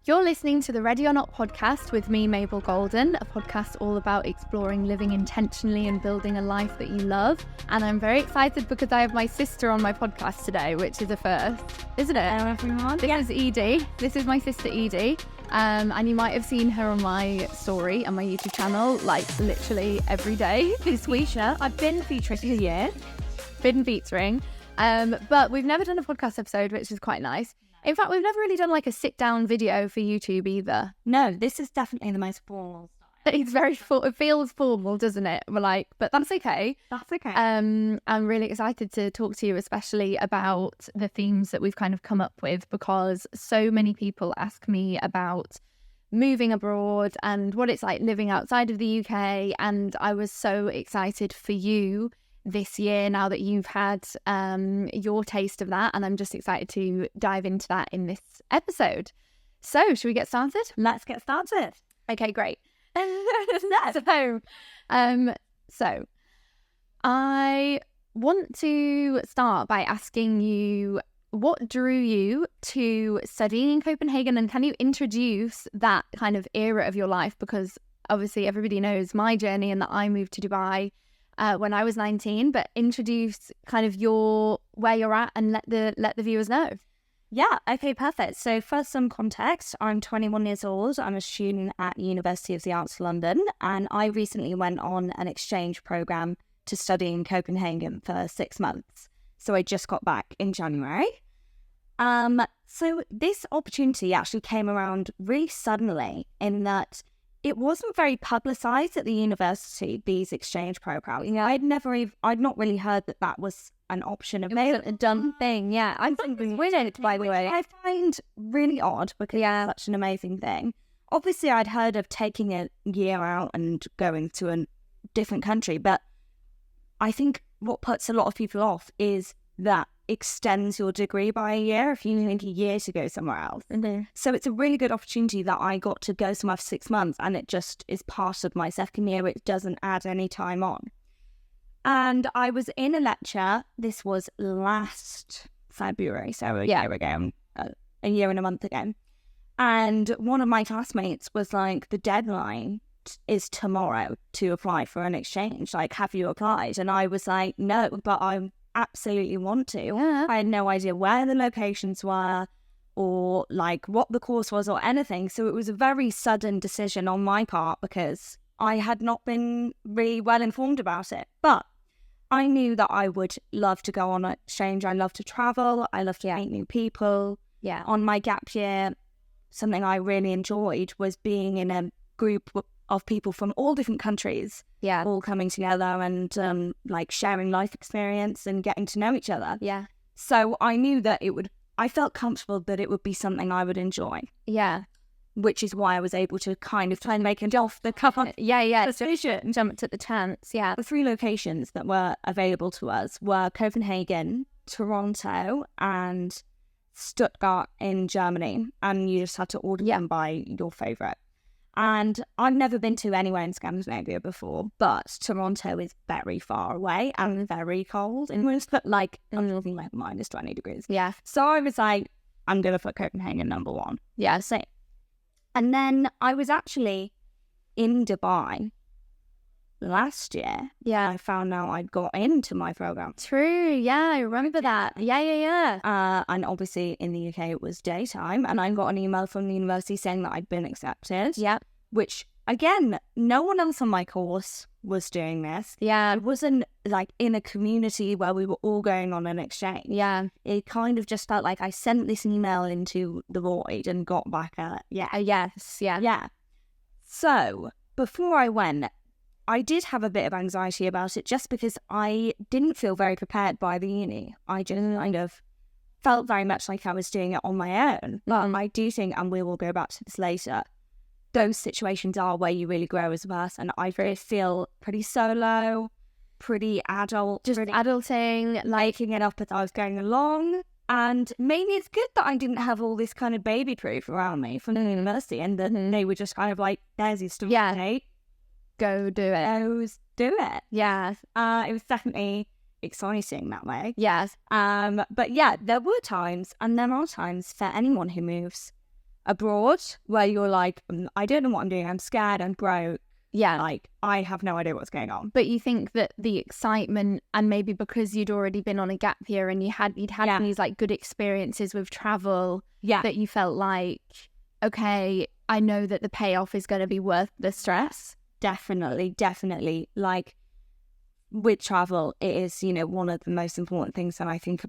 You're listening to the Ready or Not podcast with me, Mabel Golden, a podcast all about exploring living intentionally and building a life that you love. And I'm very excited because I have my sister on my podcast today, which is a first, isn't it? Hello, everyone. This is Edie. This is my sister Edie. And you might have seen her on my story and my YouTube channel, like literally every day this week. I've been featuring for a year. Been featuring. But we've never done a podcast episode, which is quite nice. In fact, we've never really done like a sit-down video for YouTube either. No, this is definitely the most formal style. It's very it feels formal, doesn't it? We're like, but that's okay. That's okay. I'm really excited to talk to you, especially about the themes that we've kind of come up with, because so many people ask me about moving abroad and what it's like living outside of the UK. And I was so excited for you this year now that you've had your taste of that, and I'm just excited to dive into that in this episode. So should we get started? Let's get started. Okay, great. So I want to start by asking you, what drew you to studying in Copenhagen, and can you introduce that kind of era of your life? Because obviously everybody knows my journey and that I moved to Dubai when I was 19, but introduce kind of where you're at and let the viewers know. Yeah, okay, perfect. So first, some context. I'm 21 years old. I'm a student at University of the Arts London, and I recently went on an exchange program to study in Copenhagen for 6 months. So I just got back in January. So this opportunity actually came around really suddenly, in that it wasn't very publicised at the university, these exchange programs. You know, I'd not really heard that was an option available. A done thing, yeah. I think it's weird, by the way. I find really odd because it's such an amazing thing. Obviously, I'd heard of taking a year out and going to a different country, but I think what puts a lot of people off is that extends your degree by a year if you need a year to go somewhere else. Mm-hmm. So it's a really good opportunity that I got to go somewhere for 6 months, and it just is part of my second year. It doesn't add any time on. And I was in a lecture. This was last February, so a year ago, a year and a month ago. And one of my classmates was like, the deadline is tomorrow to apply for an exchange. Like, have you applied? And I was like, no, but I absolutely want to. Yeah. I had no idea where the locations were or like what the course was or anything. So it was a very sudden decision on my part because I had not been really well informed about it. But I knew that I would love to go on an exchange. I love to travel. I love to meet new people. Yeah. On my gap year, something I really enjoyed was being in a group of people from all different countries, all coming together and like sharing life experience and getting to know each other. Yeah. So I knew that I felt comfortable that it would be something I would enjoy. Yeah. Which is why I was able to kind of try and make it off the cover. Decision. Jumped at the chance. Yeah. The 3 locations that were available to us were Copenhagen, Toronto, and Stuttgart in Germany. And you just had to order them by your favourite. And I've never been to anywhere in Scandinavia before, but Toronto is very far away and very cold. And it was like, I'm living like minus 20 degrees. Yeah. So I was like, I'm going to put Copenhagen number 1. Yeah. So, and then I was actually in Dubai last year. Yeah. I found out I'd got into my program. True. Yeah, I remember that. Yeah. And obviously in the UK it was daytime, and I got an email from the university saying that I'd been accepted. Yeah. Which, again, no one else on my course was doing this. Yeah. It wasn't like in a community where we were all going on an exchange. Yeah. It kind of just felt like I sent this email into the void and got back a yes. Yeah. Yeah. So before I went, I did have a bit of anxiety about it just because I didn't feel very prepared by the uni. I just kind of felt very much like I was doing it on my own. I do think, and we will go back to this later, those situations are where you really grow as a person. I feel pretty solo, pretty adult. Just pretty adulting, liking it up as I was going along. And maybe it's good that I didn't have all this kind of baby proof around me from the university, and that they were just kind of like, there's your story. Yeah. Go do it. Go do it. Yeah. It was definitely exciting that way. Yes. But yeah, there were times, and there are times for anyone who moves abroad where you're like, I don't know what I'm doing. I'm scared. I'm broke. Yeah. Like, I have no idea what's going on. But you think that the excitement, and maybe because you'd already been on a gap year and you'd had these like good experiences with travel, that you felt like, okay, I know that the payoff is going to be worth the stress. Definitely. Like, with travel, it is, you know, one of the most important things that I think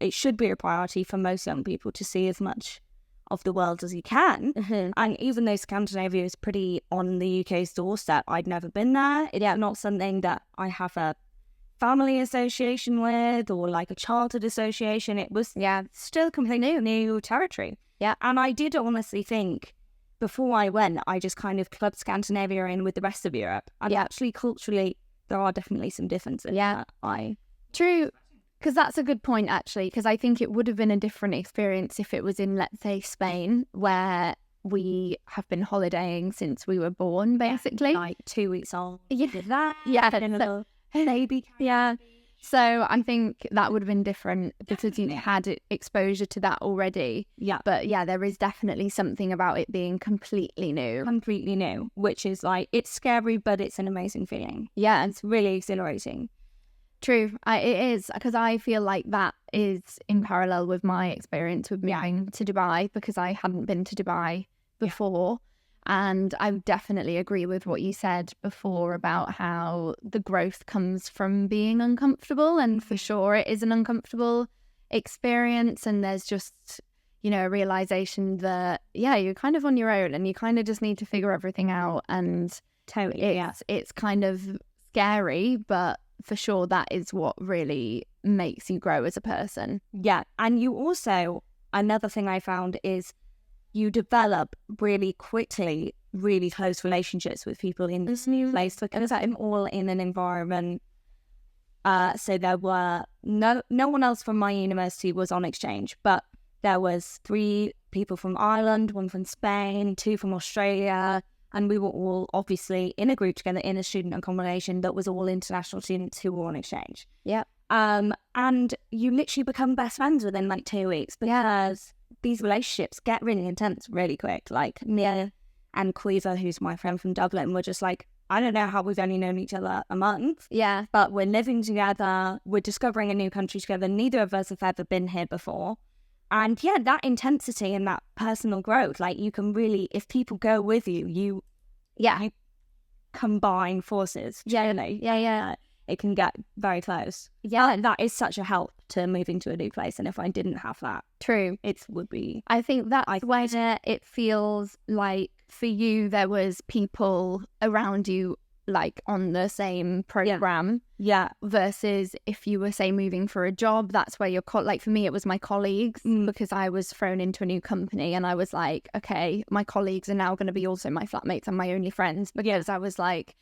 it should be a priority for most young people to see as much of the world as you can. And even though Scandinavia is pretty on the UK's doorstep, I'd never been there. It's not something that I have a family association with or like a childhood association. It was still completely new territory. And I did honestly think, before I went, I just kind of clubbed Scandinavia in with the rest of Europe. And actually, culturally, there are definitely some differences. True. Because that's a good point, actually, because I think it would have been a different experience if it was in, let's say, Spain, where we have been holidaying since we were born, basically. Like 2 weeks old. Maybe. So I think that would have been different because you had exposure to that already. But there is definitely something about it being completely new. Which is like, it's scary, but it's an amazing feeling. It's really exhilarating. True, it is, because I feel like that is in parallel with my experience with moving to Dubai, because I hadn't been to Dubai before. And I definitely agree with what you said before about how the growth comes from being uncomfortable. And for sure, it is an uncomfortable experience. And there's just, you know, a realization that, you're kind of on your own and you kind of just need to figure everything out. And it's kind of scary, but for sure, that is what really makes you grow as a person. And you also, another thing I found is you develop really quickly really close relationships with people in this new place, because I'm all in an environment. So there were no one else from my university was on exchange, but there was 3 people from Ireland, 1 from Spain, 2 from Australia. And we were all obviously in a group together in a student accommodation that was all international students who were on exchange. And you literally become best friends within like 2 weeks, because these relationships get really intense really quick. Like Mia and Quiva, who's my friend from Dublin, were just like, I don't know how we've only known each other a month. But we're living together. We're discovering a new country together. Neither of us have ever been here before. And that intensity and that personal growth, like you can really, if people go with you, you combine forces. It can get very close. That is such a help to moving to a new place. And if I didn't have that, it would be. I think that's where it feels like for you, there was people around you like on the same program. Versus if you were, say, moving for a job, that's where you're like for me it was my colleagues, because I was thrown into a new company and I was like, okay, my colleagues are now going to be also my flatmates and my only friends, because I was like,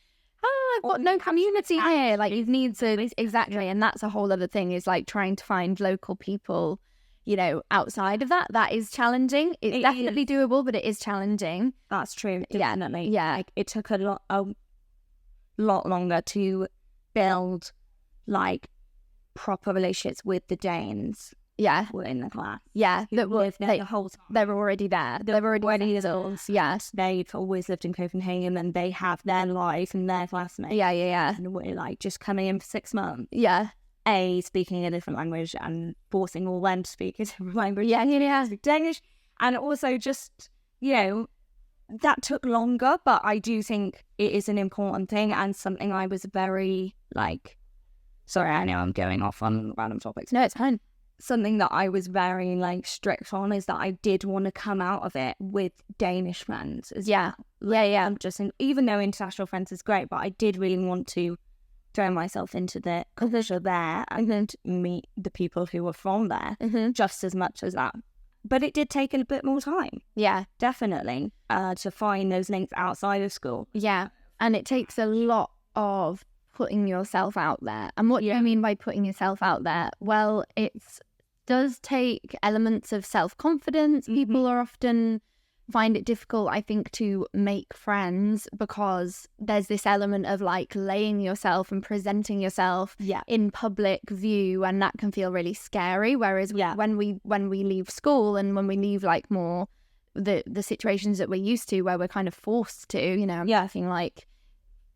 I've got no community here, like it needs to exactly. And that's a whole other thing, is like trying to find local people, you know, outside of that is challenging. It's definitely doable, but it is challenging. That's true, definitely. Like it took a lot longer to build like proper relationships with the Danes. Were in the class. The whole time. They were already there. They were already adults. They've always lived in Copenhagen and they have their life and their classmates. And we're like just coming in for 6 months. Speaking a different language and forcing all them to speak a different language. Speak Danish. And also just, you know, that took longer, but I do think it is an important thing and something I was very like, sorry, I know I'm going off on random topics. No, it's fine. Something that I was very like strict on is that I did want to come out of it with Danish friends. Just even though international friends is great, but I did really want to throw myself into the culture there and then to meet the people who were from there just as much as that. But it did take a bit more time. Definitely. To find those links outside of school. And it takes a lot of putting yourself out there. And what do I mean by putting yourself out there? Well, it does take elements of self-confidence. People are often find it difficult, I think, to make friends because there's this element of like laying yourself and presenting yourself in public view, and that can feel really scary. Whereas when we leave school and when we leave like more the situations that we're used to where we're kind of forced to, you know, I think like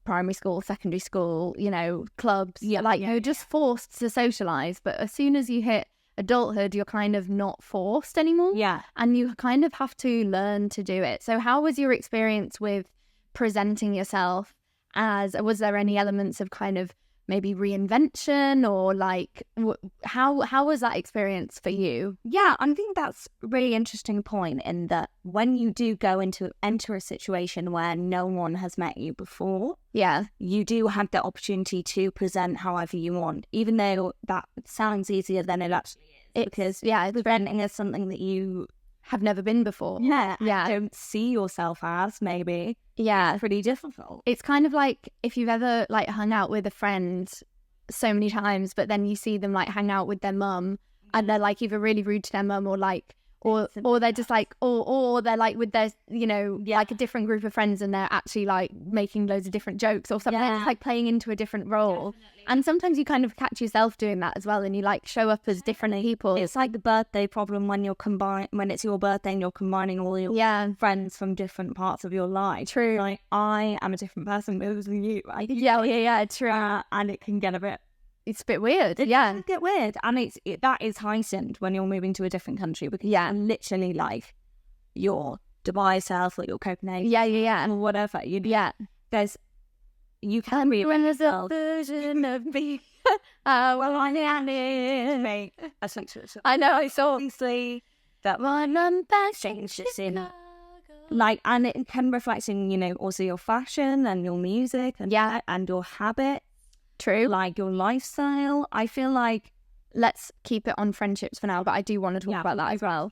primary school, secondary school, you know, clubs, you're just forced to socialize. But as soon as you hit adulthood, you're kind of not forced anymore. And you kind of have to learn to do it. So how was your experience with presenting yourself was there any elements of kind of maybe reinvention, or like how was that experience for you? I think that's a really interesting point, in that when you do enter a situation where no one has met you before, you do have the opportunity to present however you want, even though that sounds easier than it actually is, because presenting is something that you have never been before. Don't see yourself as, maybe. Pretty difficult. It's kind of like if you've ever like hung out with a friend so many times, but then you see them like hang out with their mum and they're like either really rude to their mum or like or they're just like or they're like with their, you know, like a different group of friends and they're actually like making loads of different jokes or something. It's like playing into a different role. And sometimes you kind of catch yourself doing that as well, and you like show up as different people. It's like the birthday problem when it's your birthday and you're combining all your friends from different parts of your life. True. Like, I am a different person because of you, right? True. And it can get a bit... It's a bit weird. It can get weird. And that is heightened when you're moving to a different country, because you're literally like your Dubai self or your Copenhagen or whatever. You can be a version of me. Well, I know, I saw obviously that one changes in like, and it can reflect in, you know, also your fashion and your music and and your habit. True. Like your lifestyle. I feel like, let's keep it on friendships for now, but I do want to talk about that as well.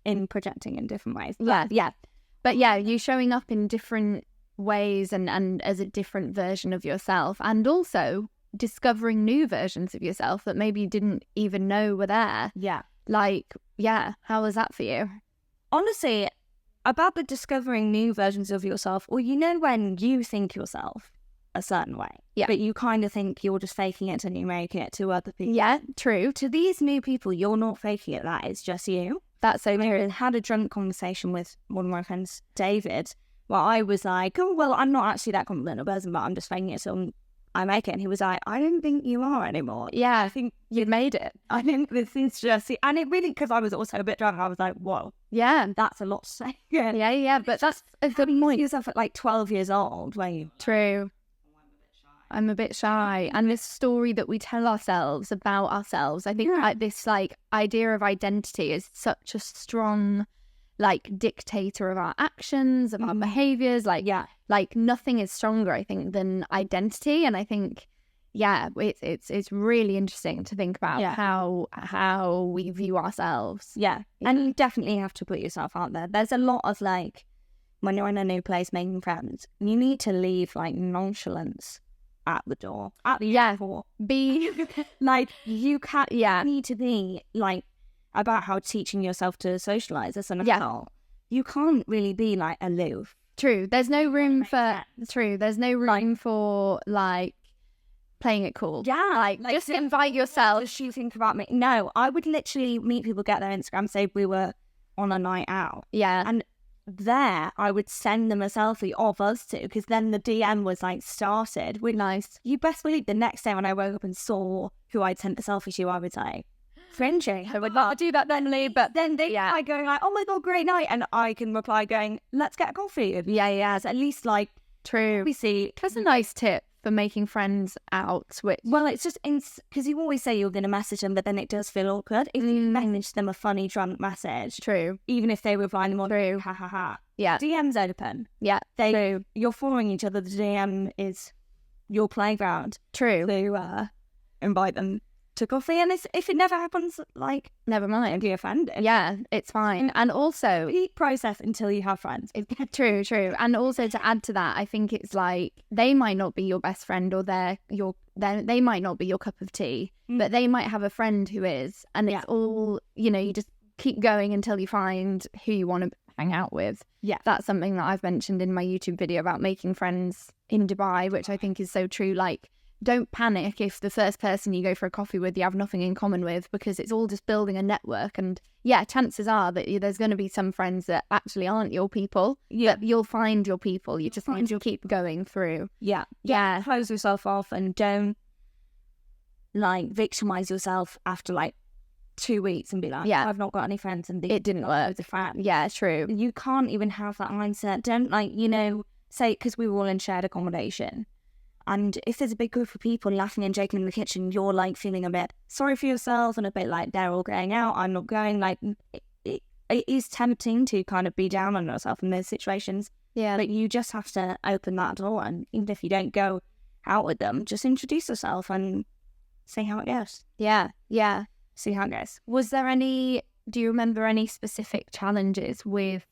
In projecting in different ways. But you showing up in different ways and as a different version of yourself, and also discovering new versions of yourself that maybe you didn't even know were there. How was that for you? Honestly, about the discovering new versions of yourself, or you know when you think yourself a certain way, but you kind of think you're just faking it and you make it to other people. True. To these new people, you're not faking it. That is just you. That's so true. I had a drunk conversation with one of my friends, David, where I was like, oh, well, I'm not actually that confident a person, but I'm just faking it, so I make it. And he was like, I don't think you are anymore. I think you've made it. I think this is just... And it really, because I was also a bit drunk, I was like, whoa. That's a lot to say. But that's a good point. Yourself at like 12 years old, where you... True. I'm a bit shy. And this story that we tell ourselves about ourselves, I think this like idea of identity is such a strong like dictator of our actions, of our behaviors. Like nothing is stronger, I think, than identity. And I think it's really interesting to think about how we view ourselves. And you definitely have to put yourself out there. There's a lot of like, when you're in a new place making friends, you need to leave like nonchalance at the door, at the airport. Be like, you can't need to be like, about how teaching yourself to socialize as an adult. You can't really be like aloof. True. There's no room for like playing it cool. Like just invite yourself. Does she think about me? No, I would literally meet people, get their Instagram, say we were on a night out. And there I would send them a selfie of us two, because then the DM was like started. Nice. You best believe the next day when I woke up and saw who I'd sent the selfie to, I would say, cringy. I would not do that normally, but then they are going like, oh my god, great night, and I can reply going, let's get a coffee. So at least like, true. We see that's a nice tip for making friends out. Which, well, it's just because you always say you're going to message them, but then it does feel awkward if you message them a funny drunk message. True. Even if they reply them on true. Ha ha ha. Yeah. DM's open. True. You're following each other. The DM is your playground. True. To invite them to coffee, and if it never happens, like, never mind. Don't be offended. It's fine. And also, process until you have friends. True. And also, to add to that, I think it's like they might not be your best friend, or they might not be your cup of tea, but they might have a friend who is, and it's all, you know, you just keep going until you find who you want to hang out with. Yeah. That's something that I've mentioned in my YouTube video about making friends in Dubai, which I think is so true. Like, don't panic if the first person you go for a coffee with you have nothing in common with, because it's all just building a network. And yeah, chances are that there's going to be some friends that actually aren't your people. Yeah. But you'll find your people. You just need to keep going through. Yeah. Yeah. Close yourself off and don't like victimize yourself after like 2 weeks and be like, Yeah, I've not got any friends and it didn't work. Yeah, true. You can't even have that mindset. Don't like, say, because we were all in shared accommodation. And if there's a big group of people laughing and joking in the kitchen, you're like feeling a bit sorry for yourself and a bit like they're all going out, I'm not going. Like, it is tempting to kind of be down on yourself in those situations. Yeah. But you just have to open that door. And even if you don't go out with them, just introduce yourself and see how it goes. Yeah. Yeah. See how it goes. Do you remember any specific challenges with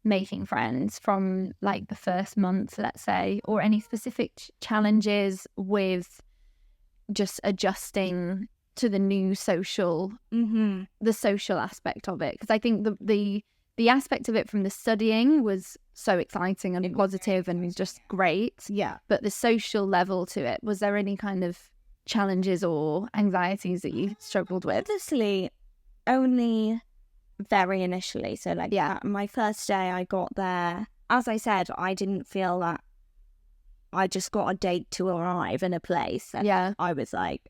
making friends from like the first month, let's say, or any specific challenges with just adjusting to the new social, the social aspect of it? Because I think the aspect of it from the studying was so exciting and positive and just great. Yeah. But the social level to it, was there any kind of challenges or anxieties that you struggled with? Honestly, only very initially. So like, my first day I got there, as I said, I didn't feel that I just got a date to arrive in a place. And I was like,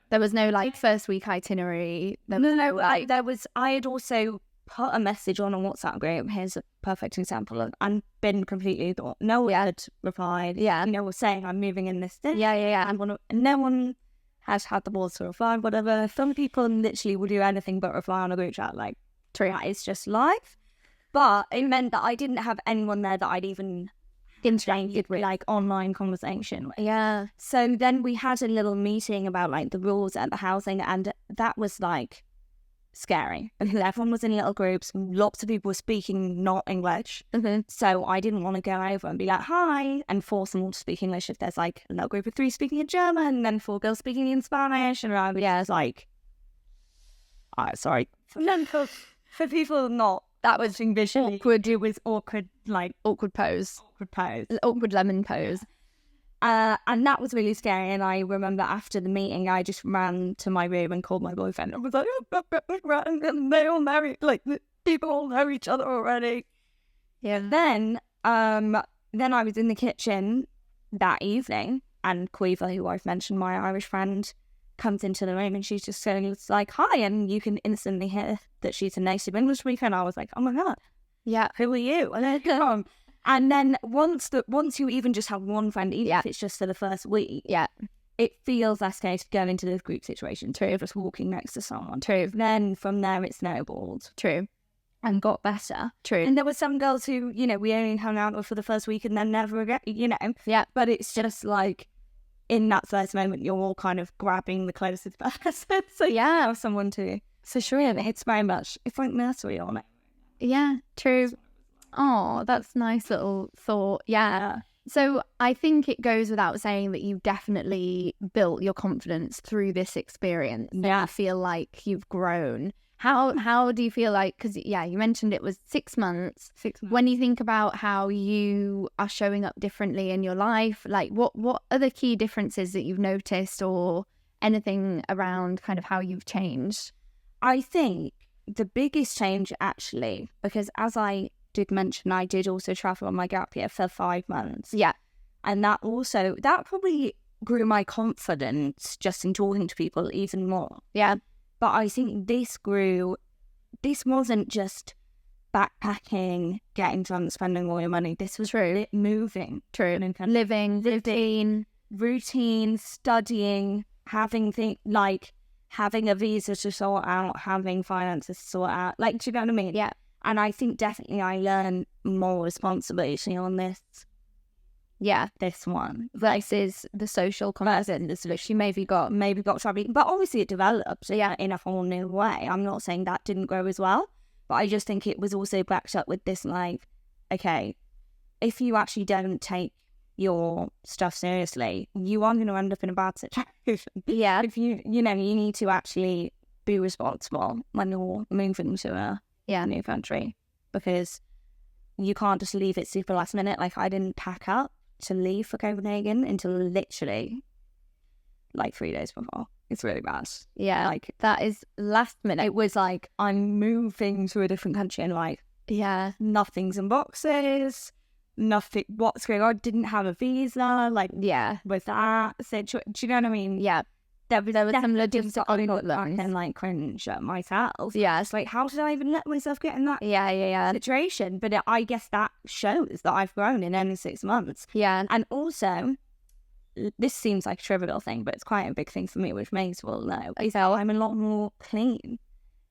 there was no like first week itinerary. I had also put a message on a WhatsApp group. Here's a perfect example. And been completely thought, no one had replied. Yeah. Was saying I'm moving in this day. Yeah. And no one has had the balls to reply, whatever. Some people literally will do anything but reply on a group chat. Like, that is just life. But it meant that I didn't have anyone there that I'd even interacted with, like online conversation with. Yeah. So then we had a little meeting about like the rules at the housing, and that was like scary. And everyone was in little groups. Lots of people were speaking not English. So I didn't want to go over and be like, hi, and force them all to speak English if there's like a little group of 3 speaking in German and then 4 girls speaking in Spanish. And I was like, sorry. For people not that was visually awkward. It was awkward pose. Awkward lemon pose. And that was really scary. And I remember after the meeting, I just ran to my room and called my boyfriend. I was like, and they all married, like the people all know each other already. Yeah. Then I was in the kitchen that evening, and Quiva, who I've mentioned, my Irish friend, comes into the room and she's just saying, it's like, hi, and you can instantly hear that she's a native English speaker. And I was like, oh my god, who are you? And then once you even just have one friend, even if it's just for the first week, it feels less scary to go into this group situation. True. Just walking next to someone. True. Then from there it snowballed. True. And got better. True. And there were some girls who, we only hung out with for the first week and then never again, Yeah. But it's just like, in that first moment, you're all kind of grabbing the closest person. So have someone to. For sure. It's very much, it's like nursery on it. Yeah, true. Oh, that's a nice little thought. Yeah. So I think it goes without saying that you've definitely built your confidence through this experience. Yeah. I feel like you've grown. How do you feel like, because you mentioned it was 6 months. 6 months. When you think about how you are showing up differently in your life, like what are the key differences that you've noticed, or anything around kind of how you've changed? I think the biggest change actually, because as I did mention, I did also travel on my gap year for 5 months. Yeah. And that probably grew my confidence just in talking to people even more. Yeah. But I think this wasn't just backpacking, getting drunk, spending all your money. This was moving. True. Living, routine, studying, having a visa to sort out, having finances to sort out. Like, do you know what I mean? Yeah. And I think definitely I learned more responsibility on this. Yeah. This one. Versus the social confidence that she maybe got traveling. But obviously it developed in a whole new way. I'm not saying that didn't grow as well. But I just think it was also backed up with this, like, okay, if you actually don't take your stuff seriously, you are going to end up in a bad situation. Yeah. If you need to actually be responsible when you're moving to a new country. because you can't just leave it super last minute. Like, I didn't pack up to leave for Copenhagen until literally like 3 days before. It's really bad. Yeah, Like, that is last minute. it was like, I'm moving to a different country and like, Yeah, nothing's in boxes, nothing, what's going on, didn't have a visa, like, yeah, with that situation. Do you know what I mean? yeah. There was some definitely logistical I look back problems. and like cringe at myself. Yeah, It's like, how did I even let myself get in that yeah. situation? But I guess that shows that I've grown in only 6 months. Yeah, And also, this seems like a trivial thing, but it's quite a big thing for me, which Maze will know, is that I'm a lot more clean.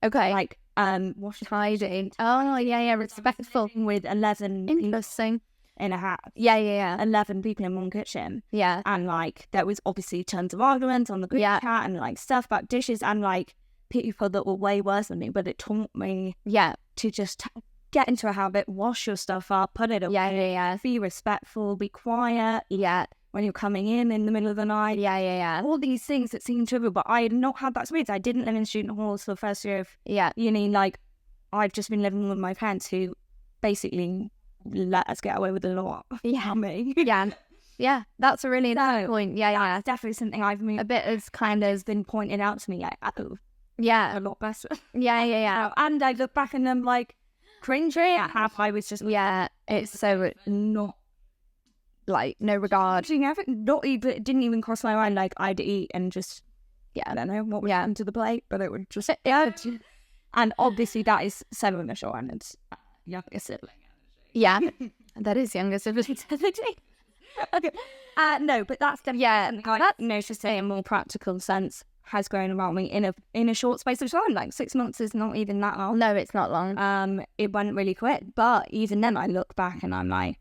okay. Like, wash Tidy. Oh, yeah, respectful. with 11 people Interesting. in a house. Yeah. 11 people in one kitchen. Yeah. And like, there was obviously tons of arguments on the group chat and like stuff about dishes and like people that were way worse than me, but it taught me to just get into a habit, wash your stuff up, put it away, Yeah. be respectful, be quiet. Yeah. When you're coming in the middle of the night. Yeah. All these things that seem trivial, but I had not had that experience. I didn't live in student halls for the first year of uni. Like, I've just been living with my parents who basically let us get away with a lot. Yeah. Me. Yeah. That's a really important point. Yeah. That's definitely something I've A bit as kind of been pointed out to me. Like, oh, yeah. a lot better. Yeah. And I look back and I'm like, cringy at how I was just it's so not like no regard. Not even, it didn't even cross my mind. Like, I'd eat and just I don't know what would happen to the plate, but it would just And obviously that is so immature and it's younger sibling. Yeah, that is younger sibling. Okay. No, but that's definitely something I noticed to say in a more practical sense has grown around me in a short space of time. Like 6 months is not even that long. No, it's not long. It went really quick, but even then I look back and I'm like,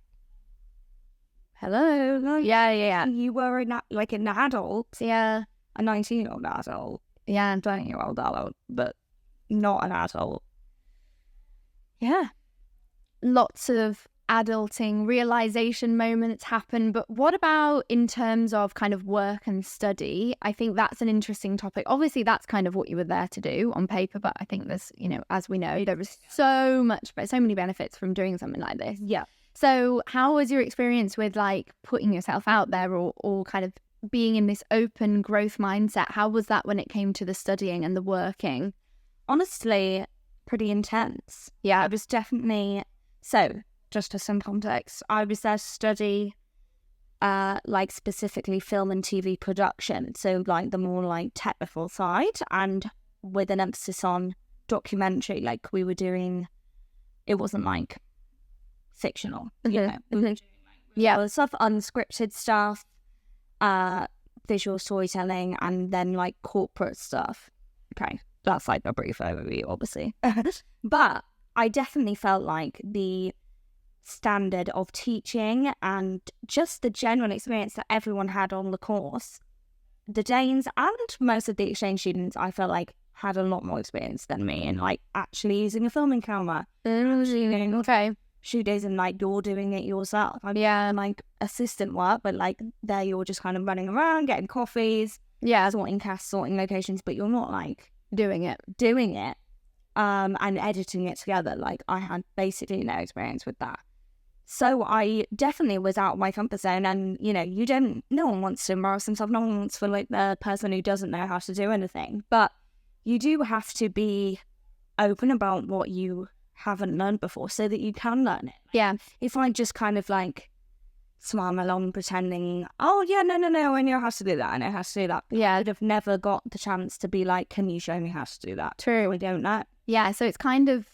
hello. Like, Yeah. You were an adult. Yeah. A 19-year-old adult. Yeah. 20-year-old adult, but not an adult. Yeah. Lots of adulting realization moments happen, but what about in terms of kind of work and study? I think that's an interesting topic. Obviously that's kind of what you were there to do on paper, but I think there's, as we know, there is so many benefits from doing something like this. Yeah. So how was your experience with like putting yourself out there or kind of being in this open growth mindset? How was that when it came to the studying and the working? Honestly, pretty intense. Yeah, I was definitely... So, just for some context, I was there to study like specifically film and TV production. So like the more like technical side and with an emphasis on documentary. Like we were doing... It wasn't like fictional, stuff, unscripted stuff, visual storytelling, and then like corporate stuff. Okay, that's like a brief overview, obviously. But I definitely felt like the standard of teaching and just the general experience that everyone had on the course, the Danes and most of the exchange students, I felt like had a lot more experience than me in like actually using a filming camera. Okay. Shoot days and like you're doing it yourself. I'm like assistant work, but like there you're just kind of running around, getting coffees, sorting casts, sorting locations, but you're not like doing it, and editing it together. Like I had basically no experience with that. So I definitely was out of my comfort zone, and no one wants to embarrass themselves. No one wants to feel like the person who doesn't know how to do anything. But you do have to be open about what you haven't learned before so that you can learn it. Yeah. If I just kind of like swam along pretending, oh yeah, no, I know how to do that, I know how to do that. Yeah. I'd have never got the chance to be like, can you show me how to do that? True. I don't know. Yeah, so it's kind of,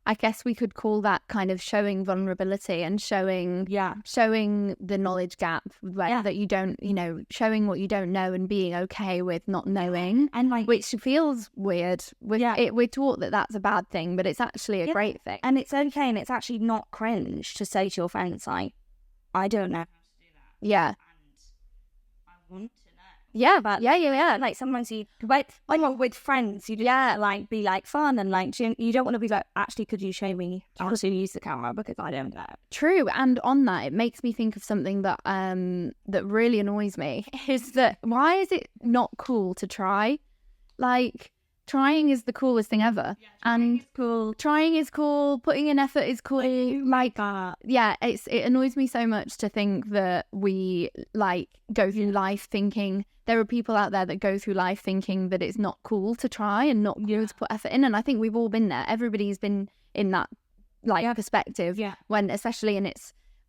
I guess we could call that kind of showing vulnerability and showing the knowledge gap that you don't, showing what you don't know and being okay with not knowing, and like, which feels weird. We're taught that that's a bad thing, but it's actually a great thing, and it's okay, and it's actually not cringe to say to your friends like, I don't know how to do that. Yeah, and I want to know. Yeah, but yeah. Like sometimes you, with friends, you just like be like fun and like you don't want to be like, actually, could you show me how to use the camera because I don't know. True, and on that, it makes me think of something that that really annoys me is that why is it not cool to try? Like trying is the coolest thing ever. And trying is cool. Putting in effort is cool. Like that. Yeah, it annoys me so much to think that we like go through life thinking there are people out there that go through life thinking that it's not cool to try and not cool to put effort in. And I think we've all been there. Everybody's been in that perspective. Yeah. When especially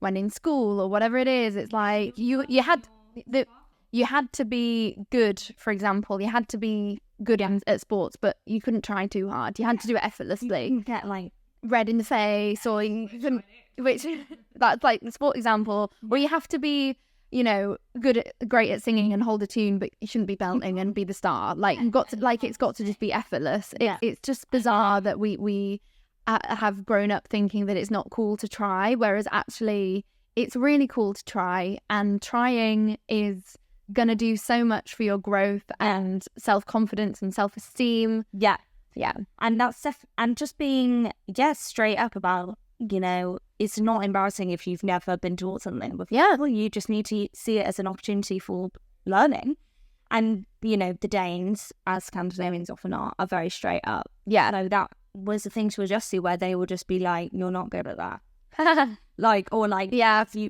when in school or whatever it is, it's like you had to be good. For example, you had to be good at sports, but you couldn't try too hard. You had to do it effortlessly. You get like red in the face, or you couldn't. Which that's like the sport example. Or you have to be, great at singing and hold a tune, but you shouldn't be belting and be the star. Like you've got to, it's got to just be effortless. It's just bizarre that we have grown up thinking that it's not cool to try, whereas actually it's really cool to try, and trying is gonna do so much for your growth and self-confidence and self-esteem. Yeah. And that's and just being straight up about, it's not embarrassing if you've never been taught something before. Yeah. You just need to see it as an opportunity for learning. And, the Danes, as Scandinavians often are very straight up. Yeah. So that was the thing to adjust to, where they will just be like, you're not good at that.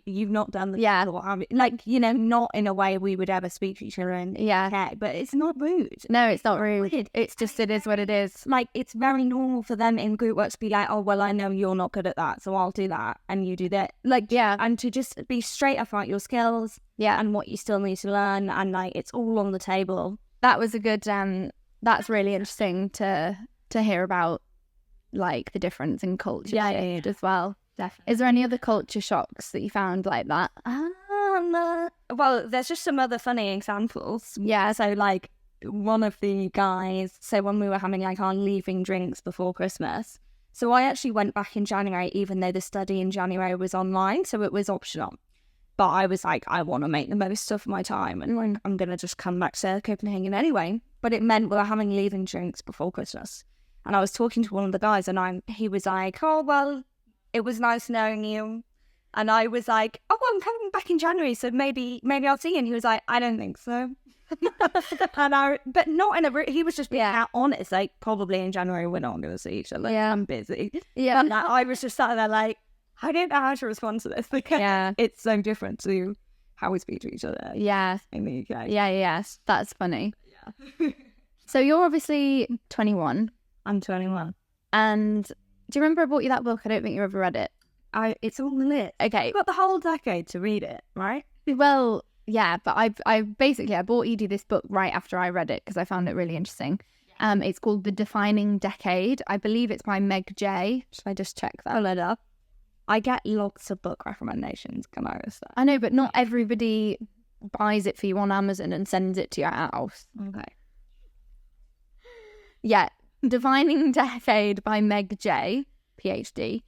You've not done this. Yeah. Not in a way we would ever speak to each other in. Yeah. But it's not rude. No, it's not rude. It's just, it is what it is. Like, it's very normal for them in group work to be like, oh, well, I know you're not good at that, so I'll do that and you do that. And to just be straight up about your skills. Yeah. And what you still need to learn, and it's all on the table. That was a good, that's really interesting to hear about, the difference in culture as well. Definitely. Is there any other culture shocks that you found like that? Well, there's just some other funny examples. Yeah. So, one of the guys, when we were having, our leaving drinks before Christmas, so I actually went back in January, even though the study in January was online, so it was optional. But I was like, I want to make the most of my time, and I'm going to just come back to Copenhagen anyway. But it meant we were having leaving drinks before Christmas. And I was talking to one of the guys, and he was like, oh, well, it was nice knowing you. And I was like, oh, well, I'm coming back in January, so maybe I'll see you. And he was like, I don't think so. But not in a, he was just being honest, probably in January we're not going to see each other. I'm busy. Yeah. And I was just sat there I don't know how to respond to this, because it's so different to how we speak to each other. Yeah. In the UK. Yeah. That's funny. Yeah. So you're obviously 21. I'm 21. And do you remember I bought you that book? I don't think you ever read it. It's on the list. Okay. You've got the whole decade to read it, right? Well, yeah, but I bought Edie this book right after I read it because I found it really interesting. It's called The Defining Decade. I believe it's by Meg J. Should I just check that? I'll let up. I get lots of book recommendations, can I just say? I know, but not everybody buys it for you on Amazon and sends it to your house. Okay. Yeah. Defining Decade by Meg J, PhD.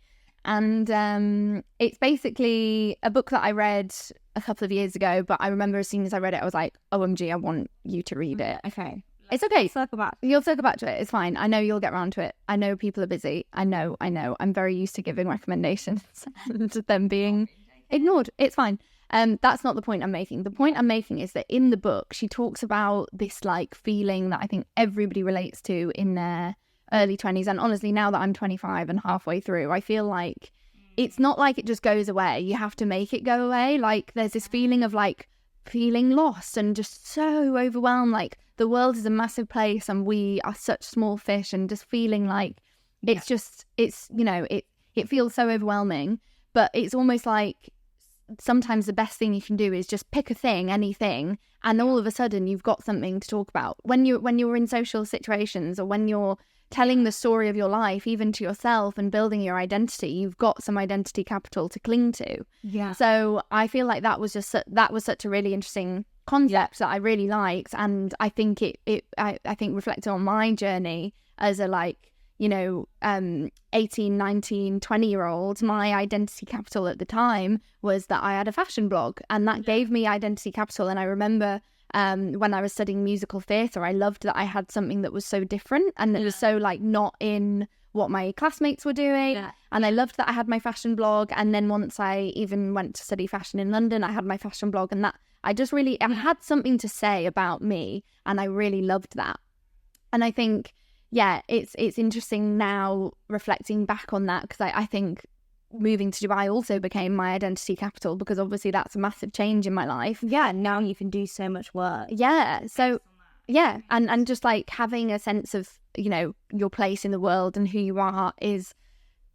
And it's basically a book that I read a couple of years ago, but I remember as soon as I read it, I was like, OMG, I want you to read it. Okay. It's okay. Circle back. You'll circle back to it. It's fine. I know you'll get around to it. I know people are busy. I know. I'm very used to giving recommendations and them being ignored. It's fine. That's not the point I'm making. The point I'm making is that in the book, she talks about this feeling that I think everybody relates to in their early 20s. And honestly, now that I'm 25 and halfway through, I feel like it's not like it just goes away. You have to make it go away. There's this feeling of feeling lost and just so overwhelmed. The world is a massive place and we are such small fish, and just feeling it feels so overwhelming. But it's almost sometimes the best thing you can do is just pick a thing, anything, and all of a sudden you've got something to talk about. When you're in social situations, or when you're telling the story of your life, even to yourself, and building your identity, you've got some identity capital to cling to. Yeah. So I feel like that was such a really interesting concept that I really liked, and I think I think reflected on my journey as a 18, 19, 20-year-old. My identity capital at the time was that I had a fashion blog, and that gave me identity capital. And I remember when I was studying musical theatre, I loved that I had something that was so different, and it was so not in what my classmates were doing. And I loved that I had my fashion blog. And then once I even went to study fashion in London, I had my fashion blog, and that I just really had something to say about me, and I really loved that. And I think yeah, it's interesting now reflecting back on that, because I think moving to Dubai also became my identity capital, because obviously that's a massive change in my life. Yeah, now you can do so much work. Yeah, so yeah, and just like having a sense of, you know, your place in the world and who you are is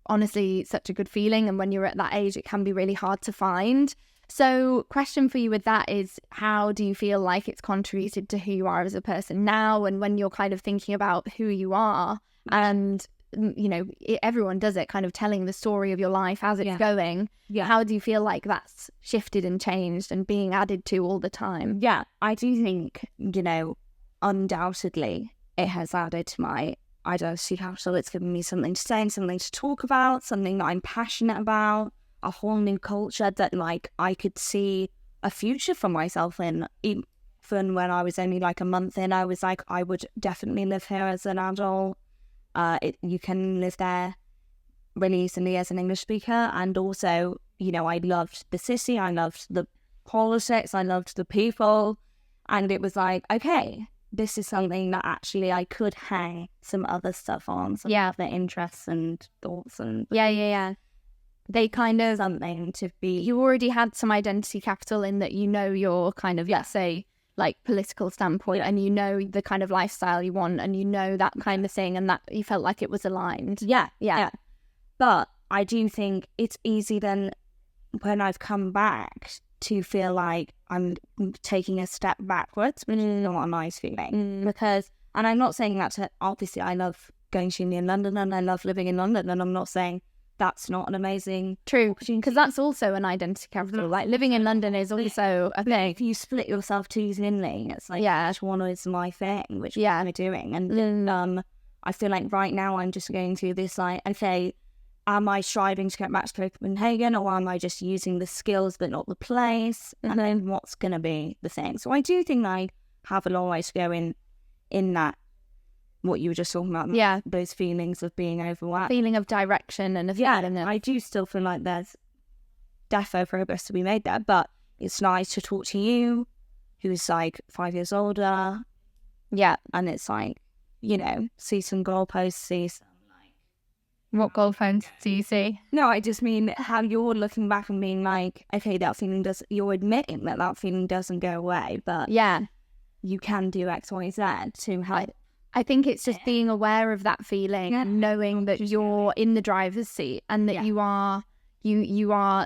honestly such a good feeling. And when you're at that age, it can be really hard to find. So question for you with that is, how do you feel like it's contributed to who you are as a person now? And when you're kind of thinking about who you are, and you know, everyone does it, kind of telling the story of your life as it's going. Yeah. How do you feel like that's shifted and changed and being added to all the time? Yeah, I do think, you know, undoubtedly it has added to my identity capital. It's given me something to say and something to talk about, something that I'm passionate about, a whole new culture that like I could see a future for myself in. Even when I was only like a month in, I was like, I would definitely live here as an adult. You can live there really easily as an English speaker. And also, you know, I loved the city, I loved the politics, I loved the people. And it was like, okay, this is something that actually I could hang some other stuff on, some other interests and thoughts. And Yeah. They kind of, something to be... You already had some identity capital in that, you know, your kind of, let's say, like political standpoint, and you know the kind of lifestyle you want, and you know that kind of thing, and that you felt like it was aligned. Yeah. But I do think it's easy then when I've come back to feel like I'm taking a step backwards, which is not a nice feeling. Because, and I'm not saying that to, obviously I love going to uni in London and I love living in London, and I'm not saying that's not an amazing opportunity, because that's also an identity capital. Like living in London is also a thing. If you split yourself too thinly, it's like, which one is my thing, which one am I doing? And then I feel like right now I'm just going through this like, okay, am I striving to get back to Copenhagen, or am I just using the skills but not the place? And then what's going to be the thing? So I do think I have a long way to go in that, what you were just talking about, those feelings of being overwhelmed, feeling of direction, and I do still feel like there's defo progress to be made there, but it's nice to talk to you, who's like 5 years older, and it's like, you know, see some goalposts, see some like... What goalposts do you see? No, I just mean how you're looking back and being like, okay, that feeling does, you're admitting that feeling doesn't go away, but you can do X, Y, Z to help. I think it's just being aware of that feeling and knowing that you're in the driver's seat, and that you are,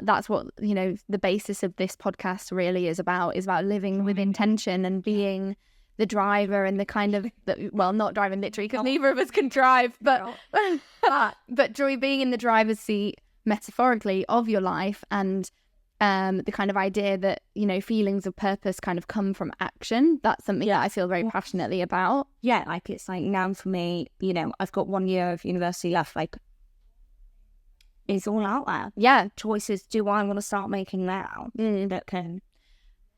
that's what, you know, the basis of this podcast really is about living with intention and being the driver, and the kind of, well, not driving literally, because neither of us can drive, but Joy, being in the driver's seat metaphorically of your life, and the kind of idea that, you know, feelings of purpose kind of come from action. That's something that I feel very passionately about. Yeah, like it's like now for me, you know, I've got 1 year of university left, like it's all out there. Yeah. Choices do I want to start making now that can...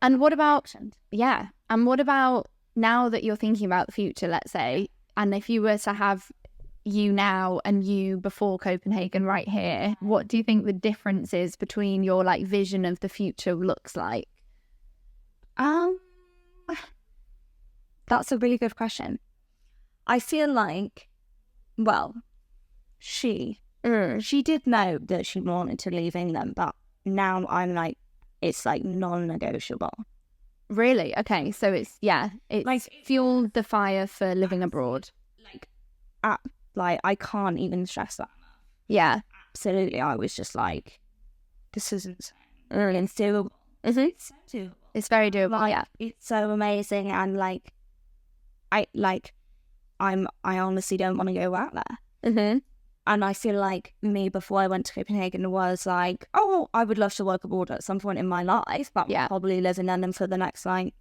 And what about, and what about now that you're thinking about the future, let's say, and if you were to have you now and you before Copenhagen right here, what do you think the difference is between your like vision of the future looks like? That's a really good question. I feel like, well, she did know that she wanted to leave England, but now I'm like, it's like non-negotiable. Really? Okay, so it's like fueled the fire for living abroad. Like I can't even stress that. Yeah, absolutely. I was just like, this isn't it's doable. Is it? It's so doable. It's very doable. Like, it's so amazing, and like, I honestly don't want to go out there. And I feel like me before I went to Copenhagen was like, oh, I would love to work abroad at some point in my life, but I'll probably live in London for the next like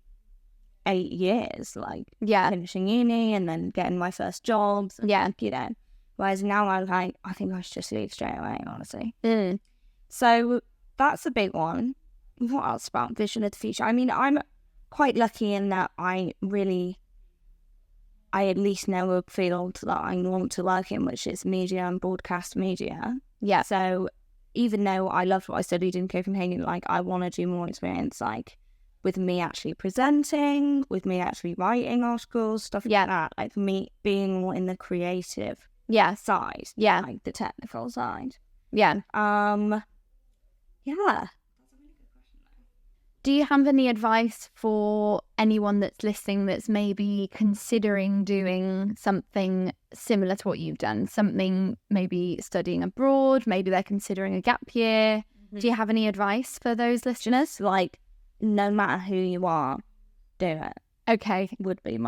8 years, like finishing uni and then getting my first jobs. You know. Whereas now I'm like, I think I should just leave straight away, honestly. So that's a big one. What else about vision of the future? I mean, I'm quite lucky in that I at least know a field that I want to work in, which is media and broadcast media. So even though I loved what I studied in Copenhagen, like I want to do more experience, like with me actually presenting, with me actually writing articles, stuff like that. Like me being more in the creative side, like the technical side. Yeah. Yeah. Do you have any advice for anyone that's listening that's maybe considering doing something similar to what you've done? Something maybe studying abroad, maybe they're considering a gap year. Do you have any advice for those listeners? Like, no matter who you are, do it. Okay. Would be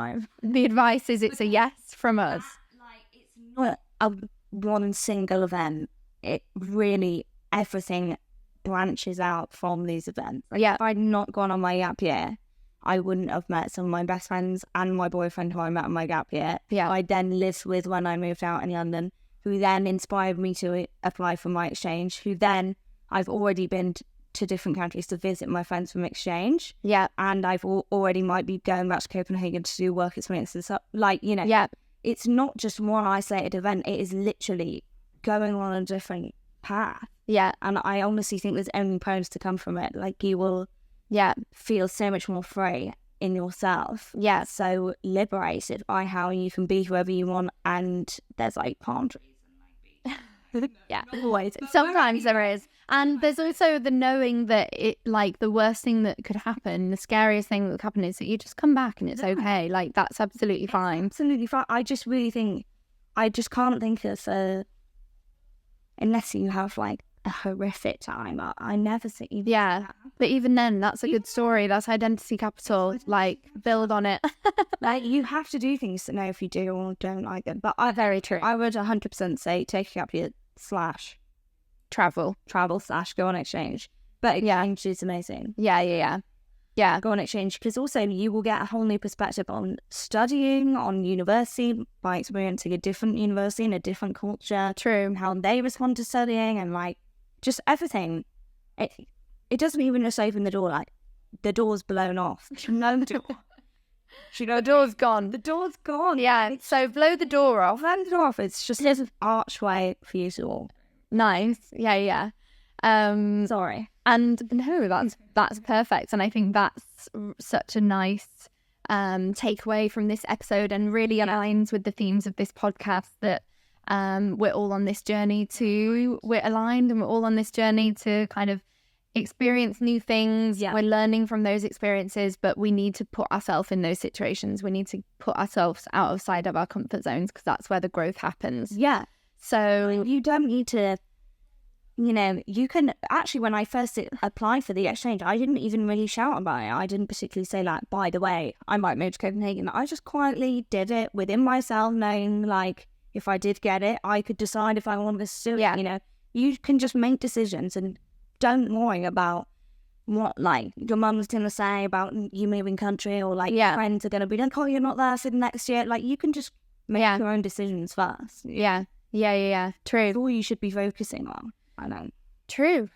The advice is it's a yes from us. Like, it's not a one single event. It really, everything branches out from these events. Like, if I'd not gone on my gap year, I wouldn't have met some of my best friends and my boyfriend who I met on my gap year. I then lived with when I moved out in London, who then inspired me to apply for my exchange, who then I've already been to different countries to visit my friends from exchange. And I've already might be going back to Copenhagen to do work experiences. So, like, you know, it's not just one isolated event. It is literally going on a different path. And I honestly think there's only pros to come from it. Like, you will feel so much more free in yourself. So liberated by how you can be whoever you want, and there's like palm trees and like always. Sometimes there is. And there's also the knowing that it, like, the worst thing that could happen, the scariest thing that could happen is that you just come back and it's okay. Like, that's absolutely fine. Absolutely fine. I just really think, I just can't think of unless you have like a horrific time. I never see you. But even then, that's a good story. That's identity capital. Like, build on it. Like, you have to do things to know if you do or don't like them. But very true. I would 100% say take up your travel / go on exchange. But exchange is amazing. Go on exchange, because also you will get a whole new perspective on studying, on university, by experiencing a different university and a different culture. True. And how they respond to studying, and like just everything. It doesn't even just open the door, like the door's blown off. No door. The door's gone. The door's gone. So blow the door off. Blow the door off. It's just an archway for you to walk. Nice. Sorry. And no, that's perfect. And I think that's such a nice takeaway from this episode, and really aligns with the themes of this podcast, that we're all on this journey we're aligned, and we're all on this journey to kind of experience new things. We're learning from those experiences, but we need to put ourselves in those situations. We need to put ourselves outside of our comfort zones, because that's where the growth happens. So you don't need to, you know, you can actually, when I first applied for the exchange, I didn't even really shout about it. I didn't particularly say, like, by the way, I might move to Copenhagen. I just quietly did it within myself, knowing, like, if I did get it, I could decide if I wanted to do it. You know, you can just make decisions, and don't worry about what, like, your mum's going to say about you moving country, or, like, friends are going to be like, oh, you're not there for the next year. Like, you can just make your own decisions first. True. That's all you should be focusing on. I know. True.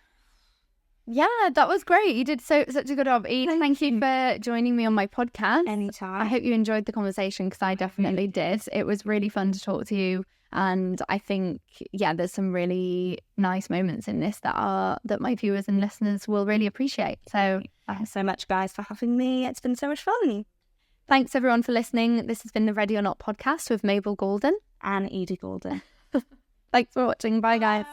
Yeah, that was great. You did such a good job. Edie, thank you for joining me on my podcast. Anytime. I hope you enjoyed the conversation, because I definitely did. It was really fun to talk to you. And I think, there's some really nice moments in this that my viewers and listeners will really appreciate. So thanks so much, guys, for having me. It's been so much fun. Thanks, everyone, for listening. This has been the Ready or Not podcast with Mabel Golden and Edie Golden. Thanks for watching. Bye, guys.